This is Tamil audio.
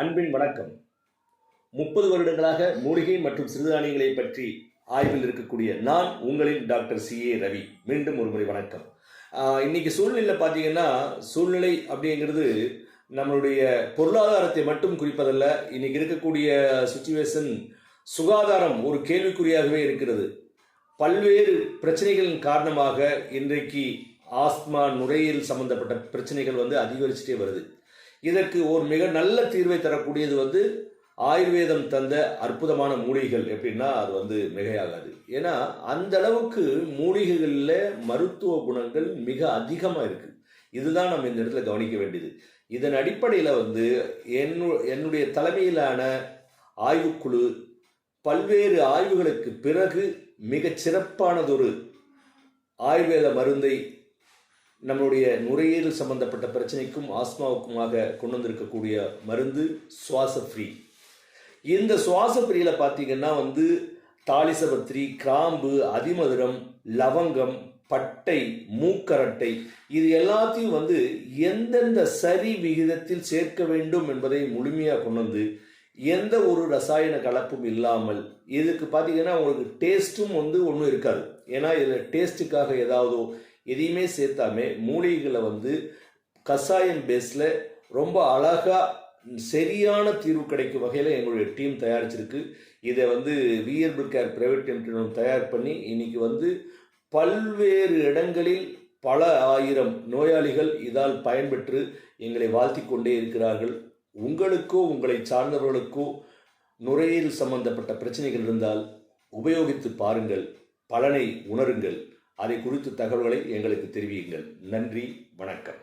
அன்பின் வணக்கம். 30 வருடங்களாக மூலிகை மற்றும் சிறுதானியங்களை பற்றி ஆய்வில் இருக்கக்கூடிய நான் உங்களின் டாக்டர்.C.A ரவி. மீண்டும் ஒரு முறை வணக்கம். இன்னைக்கு சூழ்நிலை பார்த்தீங்கன்னா, சூழ்நிலை அப்படிங்கிறது நம்மளுடைய பொருளாதாரத்தை மட்டும் குறிப்பதல்ல. இன்னைக்கு இருக்கக்கூடிய சுச்சுவேஷன் சுகாதாரம் ஒரு கேள்விக்குறியாகவே இருக்கிறது. பல்வேறு பிரச்சனைகளின் காரணமாக இன்றைக்கு ஆஸ்துமா, நுரையீரல் சம்பந்தப்பட்ட பிரச்சனைகள் அதிகரிச்சுட்டே வருது. இதற்கு ஒரு மிக நல்ல தீர்வை தரக்கூடியது ஆயுர்வேதம் தந்த அற்புதமான மூலிகைகள். எப்படின்னா அது மிகையாகாது. ஏன்னா அந்த அளவுக்கு மூலிகைகளில் மருத்துவ குணங்கள் மிக அதிகமாக இருக்கு. இதுதான் நம்ம இந்த இடத்துல கவனிக்க வேண்டியது. இதன் அடிப்படையில் என்னுடைய தலைமையிலான ஆய்வுக்குழு பல்வேறு ஆய்வுகளுக்கு பிறகு மிகச் சிறப்பானதொரு ஆயுர்வேத மருந்தை நம்மளுடைய நுரையீரல் சம்பந்தப்பட்ட பிரச்சனைக்கும் ஆஸ்மாவுக்குமாக கொண்டு வந்திருக்கக்கூடிய மருந்து சுவாசஃப்ரீ. இந்த சுவாசஃப்ரீயில் பார்த்தீங்கன்னா தாலிசபத்திரி, கிராம்பு, அதிமதுரம், லவங்கம், பட்டை, மூக்கரட்டை, இது எல்லாத்தையும் எந்தெந்த சரி விகிதத்தில் சேர்க்க வேண்டும் என்பதை முழுமையாக கொண்டு வந்து எந்த ஒரு ரசாயன கலப்பும் இல்லாமல், இதுக்கு பார்த்தீங்கன்னா உங்களுக்கு டேஸ்ட்டும் ஒன்றும் இருக்காது. ஏன்னா இதில் டேஸ்ட்டுக்காக எதையுமே சேர்த்தாமே மூலிகைகளை கஷாயம் பேஸில் ரொம்ப அழகாக சரியான தீர்வு கிடைக்கும் வகையில் எங்களுடைய டீம் தயாரிச்சிருக்கு. இதை வியர்பல் கேர் பிரைவேட் லிமிடெட் தயார் பண்ணி இன்னைக்கு பல்வேறு இடங்களில் பல ஆயிரம் நோயாளிகள் இதால் பயன்பெற்று எங்களை வாழ்த்தி கொண்டே இருக்கிறார்கள். உங்களுக்கோ உங்களை சார்ந்தவர்களுக்கோ நுரையீரல் சம்பந்தப்பட்ட பிரச்சனைகள் இருந்தால் உபயோகித்து பாருங்கள், பலனை உணருங்கள். அதை குறித்த தகவல்களை எங்களுக்கு தெரிவியுங்கள். நன்றி, வணக்கம்.